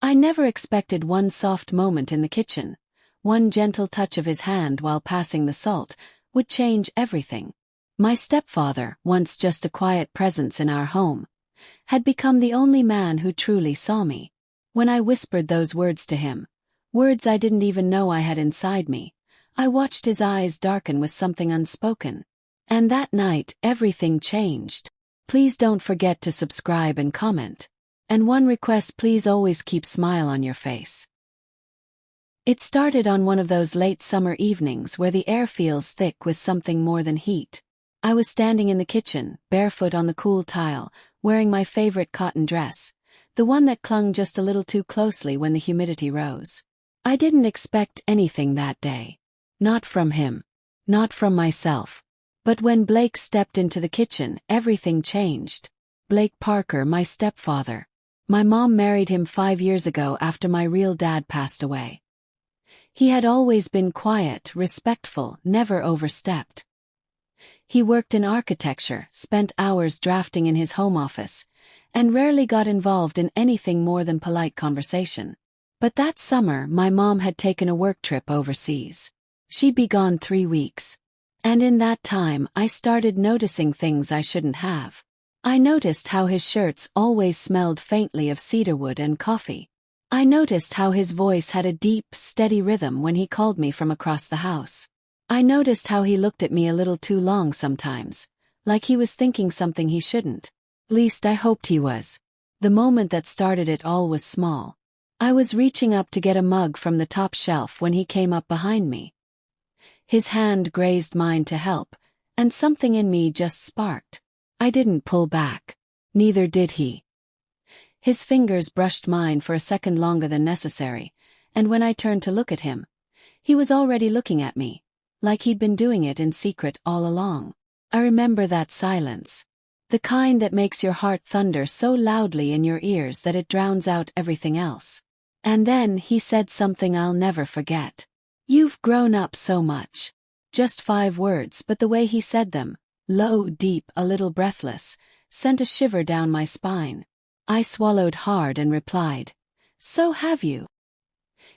I never expected one soft moment in the kitchen, one gentle touch of his hand while passing the salt, would change everything. My stepfather, once just a quiet presence in our home, had become the only man who truly saw me. When I whispered those words to him, words I didn't even know I had inside me, I watched his eyes darken with something unspoken. And that night, everything changed. Please don't forget to subscribe and comment. And one request, please always keep a smile on your face. It started on one of those late summer evenings where the air feels thick with something more than heat. I was standing in the kitchen, barefoot on the cool tile, wearing my favorite cotton dress, the one that clung just a little too closely when the humidity rose. I didn't expect anything that day. Not from him. Not from myself. But when Blake stepped into the kitchen, everything changed. Blake Parker, my stepfather. My mom married him 5 years ago after my real dad passed away. He had always been quiet, respectful, never overstepped. He worked in architecture, spent hours drafting in his home office, and rarely got involved in anything more than polite conversation. But that summer, my mom had taken a work trip overseas. She'd be gone 3 weeks. And in that time, I started noticing things I shouldn't have. I noticed how his shirts always smelled faintly of cedarwood and coffee. I noticed how his voice had a deep, steady rhythm when he called me from across the house. I noticed how he looked at me a little too long sometimes, like he was thinking something he shouldn't. Least I hoped he was. The moment that started it all was small. I was reaching up to get a mug from the top shelf when he came up behind me. His hand grazed mine to help, and something in me just sparked. I didn't pull back. Neither did he. His fingers brushed mine for a second longer than necessary, and when I turned to look at him, he was already looking at me, like he'd been doing it in secret all along. I remember that silence. The kind that makes your heart thunder so loudly in your ears that it drowns out everything else. And then he said something I'll never forget. "You've grown up so much." Just 5 words, but the way he said them, low, deep, a little breathless, sent a shiver down my spine. I swallowed hard and replied, "So have you."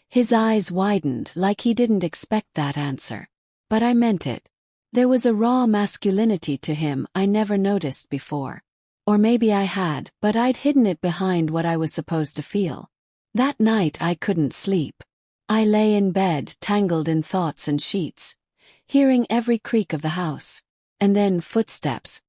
His eyes widened like he didn't expect that answer. But I meant it. There was a raw masculinity to him I never noticed before. Or maybe I had, but I'd hidden it behind what I was supposed to feel. That night I couldn't sleep. I lay in bed, tangled in thoughts and sheets, hearing every creak of the house. And then footsteps.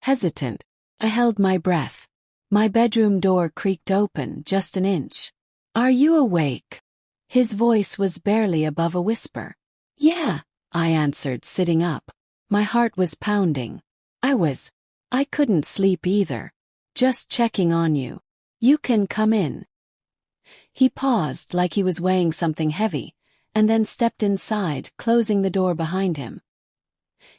Hesitant. I held my breath. My bedroom door creaked open just an inch. "Are you awake?" His voice was barely above a whisper. "Yeah," I answered, sitting up. My heart was pounding. I couldn't sleep either. "Just checking on you. You can come in." He paused like he was weighing something heavy, and then stepped inside, closing the door behind him.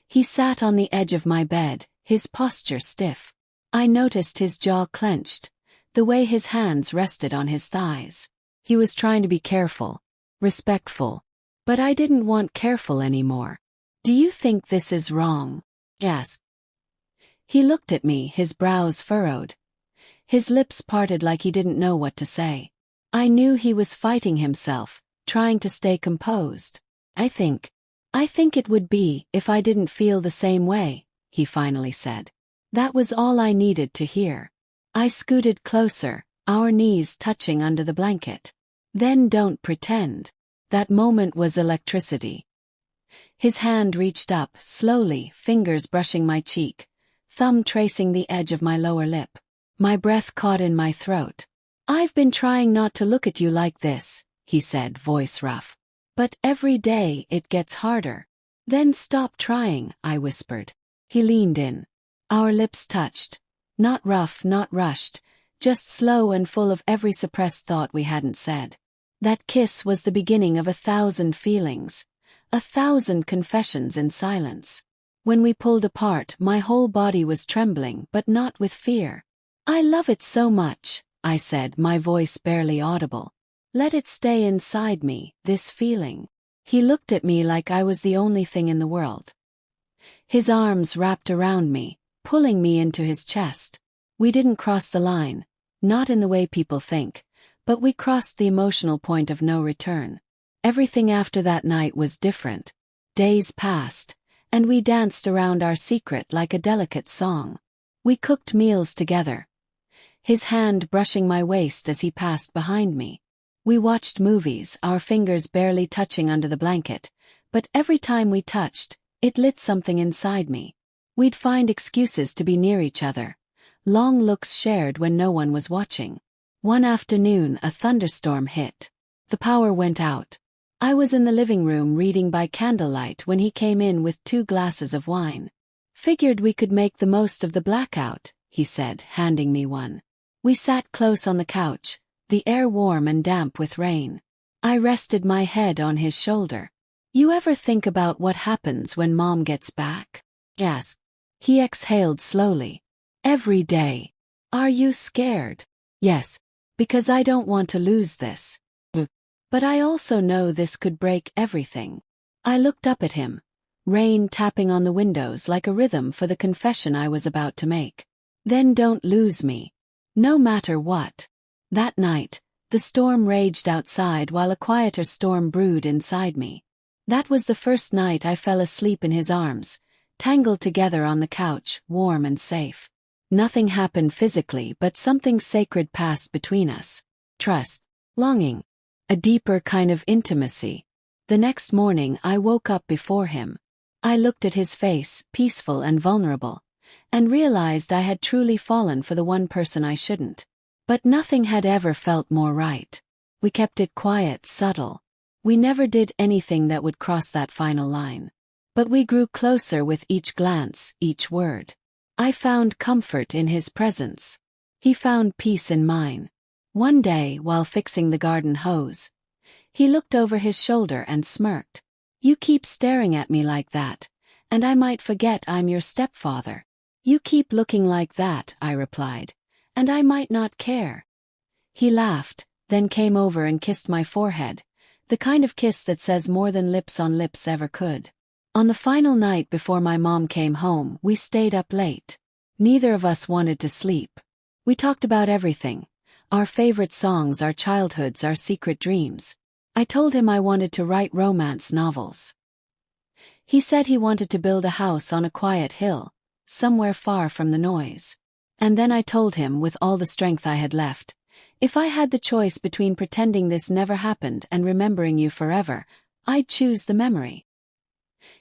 He sat on the edge of my bed, his posture stiff. I noticed his jaw clenched, the way his hands rested on his thighs. He was trying to be careful, respectful. But I didn't want careful anymore. "Do you think this is wrong?" I asked. He looked at me, his brows furrowed. His lips parted like he didn't know what to say. I knew he was fighting himself, trying to stay composed. I think it would be if I didn't feel the same way," he finally said. That was all I needed to hear. I scooted closer, our knees touching under the blanket. "Then don't pretend." That moment was electricity. His hand reached up, slowly, fingers brushing my cheek, thumb tracing the edge of my lower lip. My breath caught in my throat. "I've been trying not to look at you like this," he said, voice rough. "But every day it gets harder." "Then stop trying," I whispered. He leaned in. Our lips touched. Not rough, not rushed, just slow and full of every suppressed thought we hadn't said. That kiss was the beginning of 1,000 feelings, 1,000 confessions in silence. When we pulled apart, my whole body was trembling, but not with fear. "I love it so much," I said, my voice barely audible. "Let it stay inside me, this feeling." He looked at me like I was the only thing in the world. His arms wrapped around me, pulling me into his chest. We didn't cross the line, not in the way people think, But we crossed the emotional point of no return. Everything after that night was different. Days passed, and we danced around our secret like a delicate song. We cooked meals together, his hand brushing my waist as he passed behind me. We watched movies, our fingers barely touching under the blanket, but every time we touched, it lit something inside me. We'd find excuses to be near each other, long looks shared when no one was watching. One afternoon, a thunderstorm hit. The power went out. I was in the living room reading by candlelight when he came in with 2 glasses of wine. "Figured we could make the most of the blackout," he said, handing me one. We sat close on the couch, the air warm and damp with rain. I rested my head on his shoulder. "You ever think about what happens when Mom gets back?" Yes. He exhaled slowly. "Every day." "Are you scared?" "Yes. Because I don't want to lose this. But I also know this could break everything." I looked up at him, rain tapping on the windows like a rhythm for the confession I was about to make. "Then don't lose me. No matter what." That night, the storm raged outside while a quieter storm brewed inside me. That was the first night I fell asleep in his arms, tangled together on the couch, warm and safe. Nothing happened physically, but something sacred passed between us. Trust, longing, a deeper kind of intimacy. The next morning I woke up before him. I looked at his face, peaceful and vulnerable, and realized I had truly fallen for the one person I shouldn't. But nothing had ever felt more right. We kept it quiet, subtle. We never did anything that would cross that final line. But we grew closer with each glance, each word. I found comfort in his presence. He found peace in mine. One day, while fixing the garden hose, he looked over his shoulder and smirked. "You keep staring at me like that, and I might forget I'm your stepfather." "You keep looking like that," I replied, "and I might not care." He laughed, then came over and kissed my forehead, the kind of kiss that says more than lips on lips ever could. On the final night before my mom came home, we stayed up late. Neither of us wanted to sleep. We talked about everything. Our favorite songs, our childhoods, our secret dreams. I told him I wanted to write romance novels. He said he wanted to build a house on a quiet hill, somewhere far from the noise. And then I told him, with all the strength I had left, if I had the choice between pretending this never happened and remembering you forever, I'd choose the memory.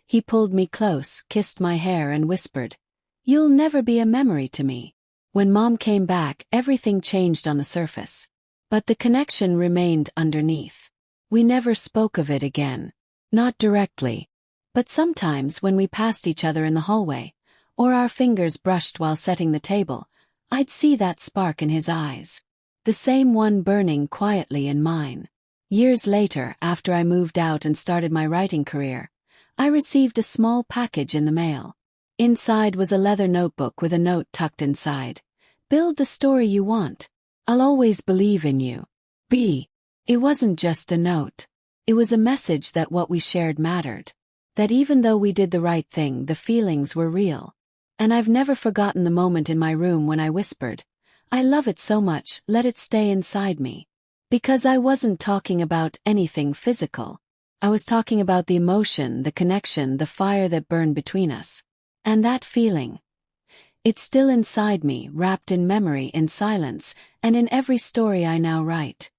He pulled me close, kissed my hair and whispered, "You'll never be a memory to me." When Mom came back, everything changed on the surface. But the connection remained underneath. We never spoke of it again. Not directly. But sometimes when we passed each other in the hallway, or our fingers brushed while setting the table, I'd see that spark in his eyes. The same one burning quietly in mine. Years later, after I moved out and started my writing career, I received a small package in the mail. Inside was a leather notebook with a note tucked inside. "Build the story you want. I'll always believe in you. B." It wasn't just a note. It was a message that what we shared mattered. That even though we did the right thing, the feelings were real. And I've never forgotten the moment in my room when I whispered, "I love it so much, let it stay inside me." Because I wasn't talking about anything physical. I was talking about the emotion, the connection, the fire that burned between us. And that feeling, it's still inside me, wrapped in memory, in silence, and in every story I now write.